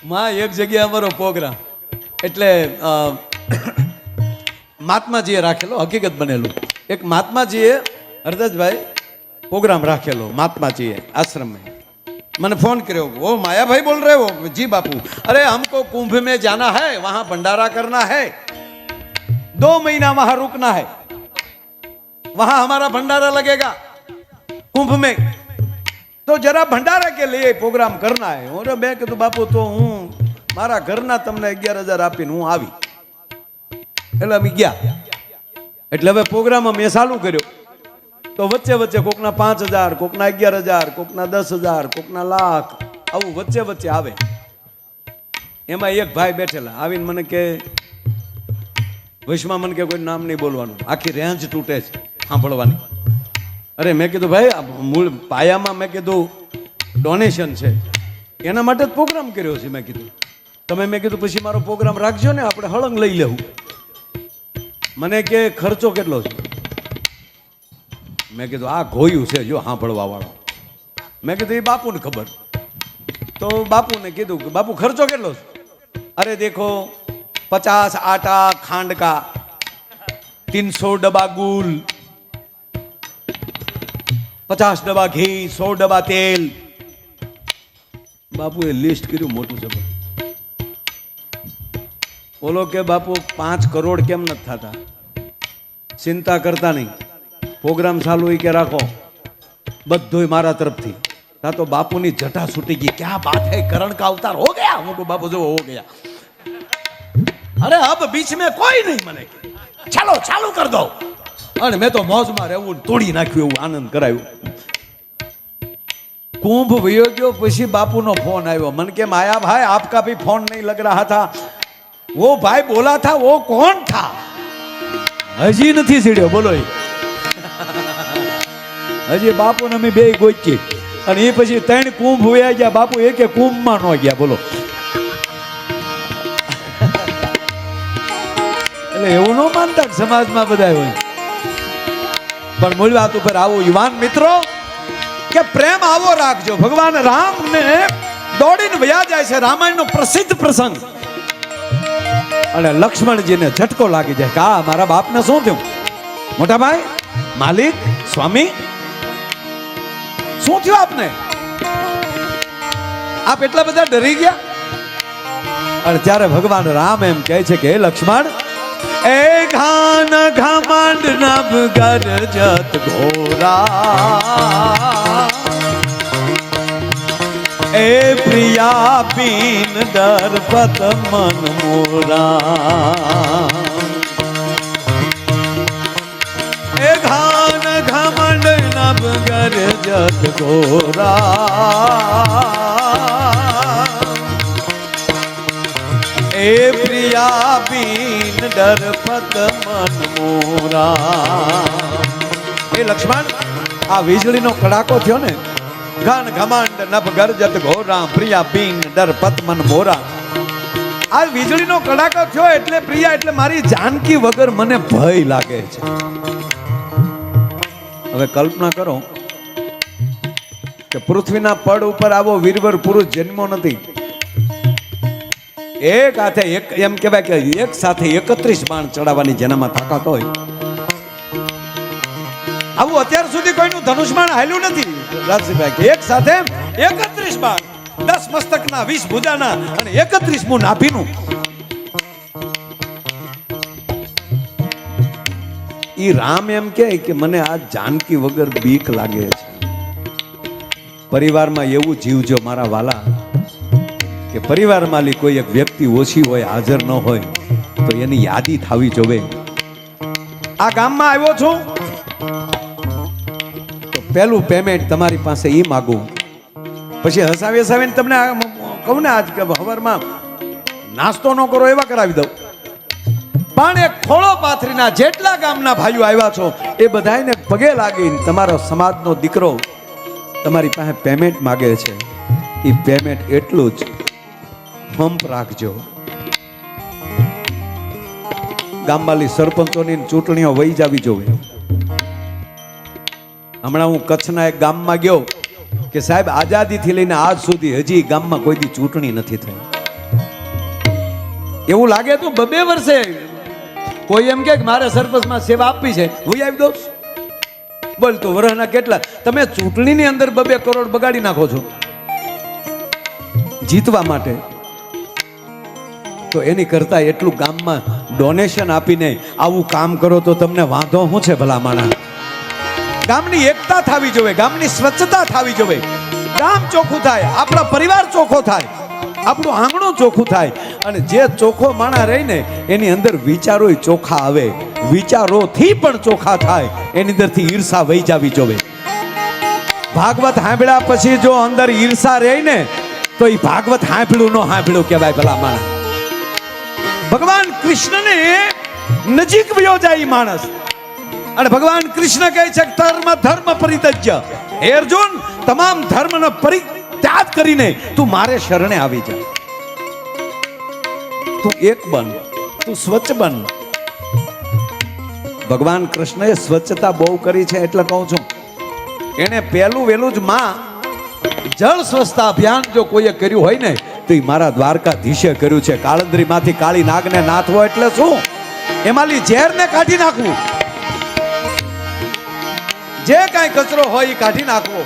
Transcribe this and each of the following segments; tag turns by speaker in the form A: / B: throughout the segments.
A: માં એક જગ્યાએ અમારો પ્રોગ્રામ એટલે મહાત્માજીએ રાખેલો, હકીકત બનેલું. એક મહાત્માજીએ હરદાસભાઈ प्रोग्राम राखेलो महात्मा जी आश्रम में. मैंने फोन करो, वो माया भाई बोल रहे हो? जी बापू. अरे हमको कुंभ में जाना है, वहां भंडारा करना है, 2 महीना वहां रुकना है, वहां हमारा भंडारा लगेगा कुंभ में, तो जरा भंडारा के लिए प्रोग्राम करना है. और मैं कहूं बापू तो हूँ मारा घरना तमने 11,000 આપીને હું આવી. એટલે અમે ગયા. એટલે હવે પ્રોગ્રામ અમે ચાલુ કર્યો. તો વચ્ચે વચ્ચે કોકના 5,000, કોકના 11,000, કોકના 10,000, કોકના લાખ, આવું વચ્ચે વચ્ચે આવે. એમાં એક ભાઈ બેઠેલા આવીને મને કે વૈશમાં મને કે કોઈ નામ નહીં બોલવાનું, આખી રેન્જ તૂટે છે સાંભળવાની. અરે મેં કીધું ભાઈ મૂળ પાયામાં મેં કીધું ડોનેશન છે, એના માટે જ પ્રોગ્રામ કર્યો છે. મેં કીધું તમે મેં કીધું પછી મારો પ્રોગ્રામ રાખજો ને, આપણે હળંગ લઈ લેવું. મને કે ખર્ચો કેટલો છે? મેં કીધું આ ગોયું છે જો સાંભળવા વાળો. મેં કીધું એ બાપુને ખબર. તો બાપુને કીધું કે બાપુ ખર્ચો કેટલો છે? અરે દેખો 50 आटा खांड का, 300 डब्बा गुल, 50 डब्बा घी, 100 डब्बा तेल. બાપુએ લિસ્ટ કર્યું મોટું છે. બોલો કે બાપુ 5 કરોડ કેમ નથી થતા? ચિંતા કરતા નહીં, प्रोग्राम चालू ही के राखो, बद्धोय मारा तरफ थी. ता तो बापू नी जटा छूटी गई. क्या बात है, करण का अवतार हो गया. हमको बापू जो हो गया. अरे अब बीच में कोई नहीं मने, चलो चालू कर दो. अरे मैं तो मौज में रहूं, तोड़ी नाख्યું, आनंद करायो. कुंभ वयो गयो પછી બાપુનો ફોન આવ્યો. मन के माया भाई आपका भी फोन नहीं लग रहा था. वो भाई बोला था वो कौन था? હજી નથી સીડ્યો. બોલો હજી બાપુ ને અમે બે ગોચી અને એ પછી 3 કુંભ વયા ગયા. બાપુ એકે કુંભમાં ન ગયા. બોલો એટલે એવું ન માનતા સમાજમાં બધા હોય. પણ મૂળ વાત ઉપર આવો યુવાન મિત્રો કે પ્રેમ આવો રાખજો. ભગવાન રામ ને દોડીને વયા જાય છે. રામાયણનો પ્રસિદ્ધ પ્રસંગ. અને લક્ષ્મણજીને ઝટકો લાગી જાય કે આ મારા બાપને શું થયું? મોટા ભાઈ, માલિક, સ્વામી, શું થયું આપને? આપ એટલા બધા ડરી ગયા? અને ત્યારે ભગવાન રામ એમ કહે છે કે હે લક્ષ્મણ, એ ઘાન ઘમંડ નભ ગરજત ઘોરા, એ પ્રિયા બીન દરપત મન મોરા, એ ઘાન ઘમંડ નભ ગરજત ઘોરા, એ પ્રિયા બીન દરપત મન મોરા. એ લક્ષ્મણ, આ વીજળીનો કડાકો થયો ને, ઘન ઘમંડ નભ ગરજત ઘોરા, પ્રિયા બીન દરપત મન મોરા. આ વીજળીનો કડાકો થયો એટલે પ્રિયા એટલે મારી જાનકી વગર મને ભય લાગે છે. હવે કલ્પના કરો કે પૃથ્વીના પડ ઉપર આવો વીરવર પુરુષ જન્મો નથી. એક હાથે એક, એમ કહેવાય કે એક સાથે 31 બાણ ચડાવવાની જેનામાં તાકાત હોય, આવું અત્યાર સુધી કોઈનું ધનુષબાણ હાલ્યું નથી. રાજસીભાઈ એક સાથે 31 બાણ, 10 મસ્તકના, 20 ભુજાના અને 31મું નાભીનું. ઈ રામ એમ કહે કે મને આ જાનકી વગર બીક લાગે છે. પરિવારમાં એવું જીવજો મારા વાલા કે પરિવારમાં કોઈ એક વ્યક્તિ ઓછી હોય, હાજર ન હોય તો એની યાદી થવી જોવે. આ ગામમાં આવ્યો છું તો પહેલું પેમેન્ટ તમારી પાસે ઈ માગું, પછી હસાવી હસાવીને તમને કહું ને આજ કે હવારમાં નાસ્તો ન કરો એવા કરાવી દઉં. પણ એક ખોળો પાથરીના જેટલા ગામના ભાઈઓ આવ્યા છો એ બધાને પગે લાગીને તમારો સમાજનો દીકરો તમારી પાસે પેમેન્ટ માગે છે. એ પેમેન્ટ એટલું જ હંપ રાખજો. ગામવાળી સરપંચોની ચૂંટણીઓ વહી જાવી જોઈએ. હમણાં હું કચ્છના એક ગામમાં ગયો કે સાહેબ આઝાદીથી લઈને આજ સુધી હજી ગામમાં કોઈ દી ચૂંટણી નથી થઈ. એવું લાગે તો 2 વર્ષે કોઈ એમ કે મારે સરપંચમાં સેવા આપવી છે, હું આવી દઉં. બોલ તો વરહના કેટલા તમે ચૂંટણીની અંદર 2 કરોડ બગાડી નાખો છો જીતવા માટે. તો એની કરતા એટલું ગામમાં ડોનેશન આપીને આવું કામ કરો તો તમને વાંધો શું છે ભલા માણા? ગામની એકતા થવી જોઈએ, ગામની સ્વચ્છતા થવી જોઈએ, ગામ ચોખ્ખું થાય, આપણા પરિવાર ચોખ્ખો થાય, આપણું આંગણું ચોખ્ખું થાય. અને જે ચોખ્ખો માણા રહીને એની અંદર વિચારો ચોખ્ખા આવે, વિચારોથી પણ ચોખ્ખા થાય, એની અંદરથી ઈર્ષા વહી જવી જોઈએ. ભાગવત સાંભળ્યા પછી જો અંદર ઈર્ષા રહે ને તો એ ભાગવત સાંભળ્યું ન સાંભળ્યું કહેવાય ભલા માણસ. ભગવાન કૃષ્ણને નજીક વયો જાય માણસ, અને ભગવાન કૃષ્ણ કહે છે ધર્મ પરિત્યજ્ય. હે અર્જુન, તમામ ધર્મનો પરિત્યાગ કરીને તું મારે શરણે આવી જા. તું એક બન, તું સ્વચ્છ બન. ભગવાન કૃષ્ણએ સ્વચ્છતા બહુ કરી છે એટલે કહું છું. એને પહેલું વહેલું જ માં જળ સ્વચ્છતા અભિયાન જો કોઈએ કર્યું હોય ને તો એ મારા દ્વારકાધીશે કર્યું છે. કાળંદરી માંથી કાળી નાગને નાથવો એટલે શું? એમાંની ઝેરને કાઢી નાખવું, જે કાંઈ કચરો હોય એ કાઢી નાખવો.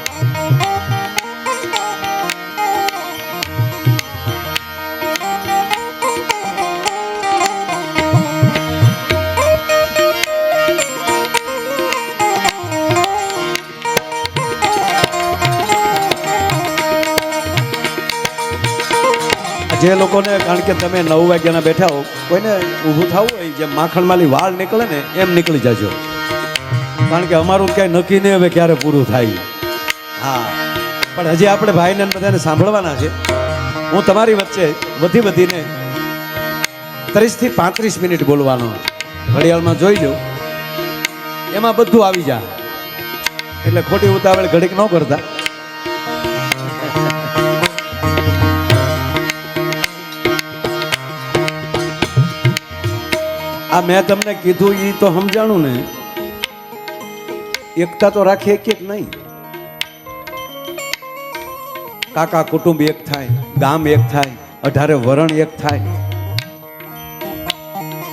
A: જે લોકોને, કારણ કે તમે 9 વાગ્યાના બેઠા હો, કોઈને ઊભું થવું હોય, જેમ માખણમાંથી વાળ નીકળે ને એમ નીકળી જજો, કારણ કે અમારું ક્યાંય નક્કી નહીં હવે ક્યારે પૂરું થાય. હા, પણ હજી આપણે ભાઈને બધાને સાંભળવાના છે. હું તમારી વચ્ચે વધીને 30 થી 35 મિનિટ બોલવાનો. ઘડિયાળમાં જોઈ લો, એમાં બધું આવી જાય, એટલે ખોટી ઉતાવળ ઘડીક ન કરતા. આ મેં તમને કીધું એ તો સમજાણું ને, એકતા તો રાખીએ કે નહીં? કાકા કુટુંબ એક થાય, ગામ એક થાય, 18 વરણ એક થાય,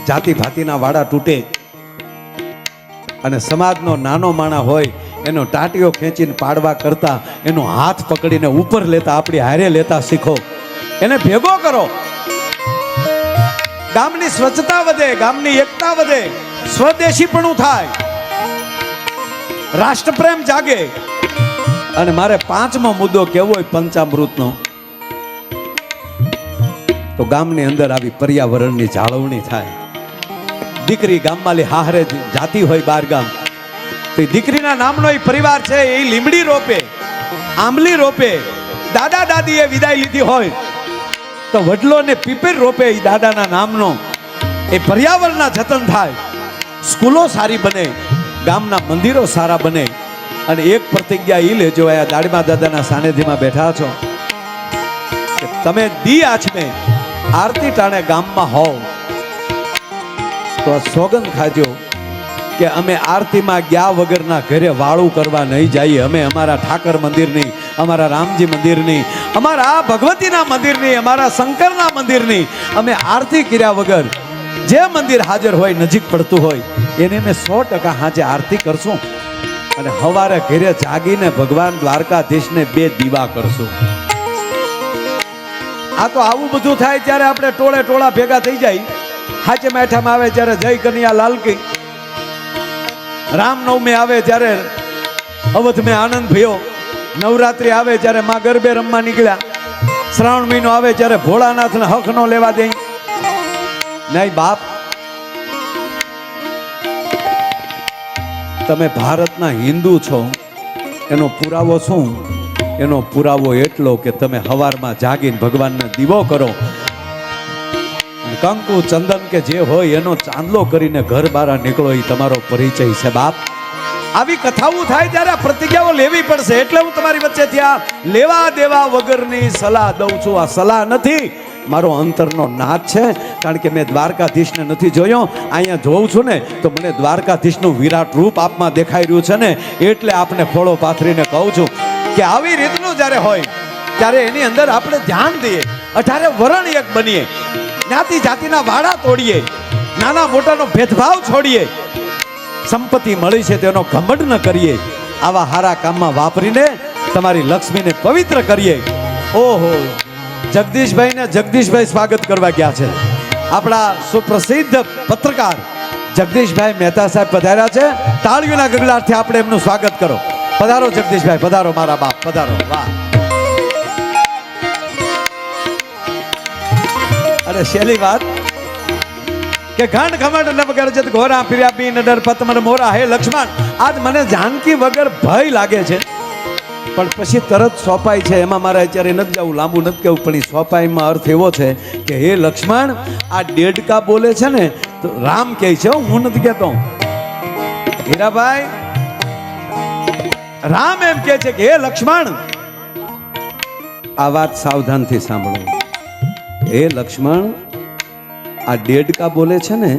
A: જાતિ ભાતિના વાડા તૂટે, અને સમાજનો નાનો માણા હોય એનો ટાટીઓ ખેંચીને પાડવા કરતા એનો હાથ પકડીને ઉપર લેતા, આપણી હારે લેતા શીખો, એને ભેગો કરો. ગામની સ્વચ્છતા વધે, ગામની એકતા વધે, સ્વદેશીપણું થાય, રાષ્ટ્રપ્રેમ જાગે. અને મારે 5મો મુદ્દો કેવો હોય પંચામૃતનો, તો ગામની અંદર આવી પર્યાવરણની જાળવણી થાય. દીકરી ગામમાં હાહરે જાતી હોય 12 ગામ, તો દીકરીના નામનો એ પરિવાર છે, એ લીમડી રોપે, આંબલી રોપે. દાદા દાદીએ વિદાય લીધી હોય તો વડલો ને પીપર રોપે એ દાદાના નામનો. એ પર્યાવરણના જતન થાય, સ્કૂલો સારી બને, ગામના મંદિરો સારા બને. અને એક પ્રતિજ્ઞા એ લેજો, આ દાડીમા દાદાના સાનિધ્યમાં બેઠા છો, કે તમે દી આચમે આરતી ટાણે ગામમાં હોવ તો સોગંદ ખાજો કે અમે આરતીમાં ગયા વગરના ઘરે વાળું કરવા નહીં જઈએ. અમે અમારા ઠાકર મંદિરની, અમારા રામજી મંદિરની, અમારા ભગવતીના મંદિરની, અમારા શંકરના મંદિરની અમે આરતી કર્યા વગર જે મંદિર હાજર હોય, નજીક પડતું હોય, એને અમે 100% હાજે આરતી કરશું. અને સવારે ઘરે જાગીને ભગવાન દ્વારકાધીશને 2 દીવા કરશું. આ તો આવું બધું થાય ત્યારે આપણે ટોળે ટોળા ભેગા થઈ જાય. હાચે મેઠામાં આવે ત્યારે જય કનૈયા લાલ કી, રામનવમી આવે ત્યારે અવધ મેં આનંદ ભયો, નવરાત્રી આવે ત્યારે માં ગરબે રમવા નીકળ્યા, શ્રાવણ મહિનો આવે ત્યારે ભોળાનાથને હક નો લેવા દે. નહીં બાપ, તમે ભારતના હિન્દુ છો એનો પુરાવો શું? એનો પુરાવો એટલો કે તમે સવારમાં જાગીને ભગવાનને દીવો કરો, કંકુ ચંદન કે જે હોય એનો ચાંદલો કરીને ઘર બહાર નીકળો, એ તમારો પરિચય છે બાપ. આવી કથાઓ થાય ત્યારે પ્રતિજ્ઞાઓ લેવી પડશે. એટલે હું તમારી વચ્ચેથી આ લેવા દેવા વગરની સલાહ દઉં છું. આ સલાહ નથી, મારો અંતરનો નાદ છે. કારણ કે મેં દ્વારકાધીશને નથી જોયો, અહીંયા જોઉં છું ને તો મને દ્વારકાધીશનું વિરાટ રૂપ આપમાં દેખાઈ રહ્યું છે ને, એટલે આપને ખોળો પાથરીને કહું છું કે આવી રીતનું જ્યારે હોય ત્યારે એની અંદર આપણે ધ્યાન દઈએ, 18 વરણ એક બનીએ. જ્ઞાતિ જાતિના વાડા તોડીએ, નાના મોટાનો ભેદભાવ છોડીએ, સંપત્તિ મળી છે તેનો ઘમંડ ન કરીએ, આવા હારા કામમાં વાપરીને તમારી લક્ષ્મીને પવિત્ર કરીએ. ઓહો, જગદીશભાઈ સ્વાગત કરવા ગયા છે. આપણા સુપ્રસિદ્ધ પત્રકાર જગદીશભાઈ મહેતા સાહેબ પધાર્યા છે. તાળીઓના ગગડાટથી આપણે એમનું સ્વાગત કરો. પધારો જગદીશભાઈ, પધારો મારા બાપ, પધારો. વાહ. અરે શેલી વાત કે ઘંટ ઘમંડ ન વગર જત ઘોરા ફિર્યા બી ન ડર પત મન મોરા. હે લક્ષ્મણ, આજ મને જાનકી વગર ભય લાગે છે, પણ પછી તરત સોંપાઈ છે. એમાં મારે અત્યારે નથી જવું, લાંબુ નથી કહેવું, પણ એ સોંપાઈમાં અર્થ એવો છે કે હે લક્ષ્મણ, આ દેડકા બોલે છે ને તો રામ કહે છે, હું નથી કહેતો. હીરાભાઈ, રામ એમ કહે છે કે હે લક્ષ્મણ, આ વાત સાવધાનથી સાંભળો. હે લક્ષ્મણ, આ દેડકા બોલે છે ને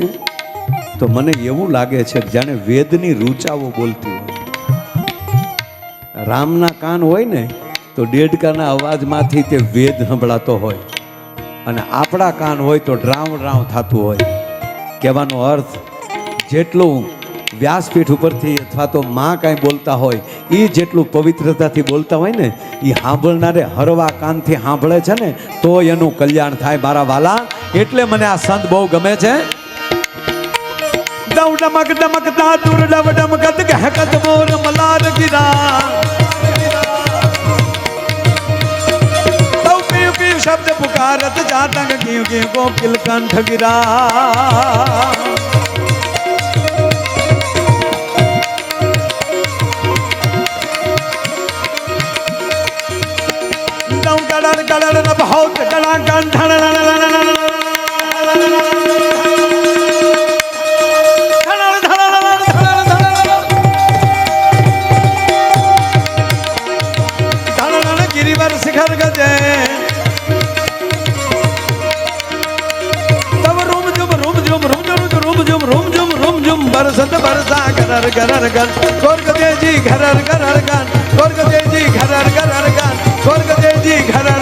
A: તો મને એવું લાગે છે જાણે વેદની રૂચાઓ બોલતી હોય. રામના કાન હોય ને તો દેડકાના અવાજમાંથી તે વેદ સંભળાતો હોય, અને આપણા કાન હોય તો ડ્રાવ ડ્રાવ થતું હોય. કહેવાનો અર્થ, જેટલું વ્યાસપીઠ ઉપરથી અથવા તો માં કાંઈ બોલતા હોય એ જેટલું પવિત્રતાથી બોલતા હોય ને, એ સાંભળનારે હરવા કાનથી સાંભળે છે ને તો એનું કલ્યાણ થાય મારા વાલા. એટલે મને આ સંત બહુ ગમે છે. ડમ ડમક ડમકતા દૂર ડમ ડમકત ગહકત મોર મલાર ગિરા, તૌ પીવ પીવ શબ્દ પુકારત જાતંગ ગીવ ગીવ ગોકિલ કંઠ ગિરા. દમ ગડડ ગડડ ન બહોત ગડા ગંઠણ शिखर गजे तब रूम जुम रूम जुम रूम जुम रूम जुम रूम जुम रूम जुम बरसत बरसा गरर गरर गन स्वर्ग देजी घरर गरर गन स्वर्ग देजी घरर गरर गन स्वर्ग देजी घरर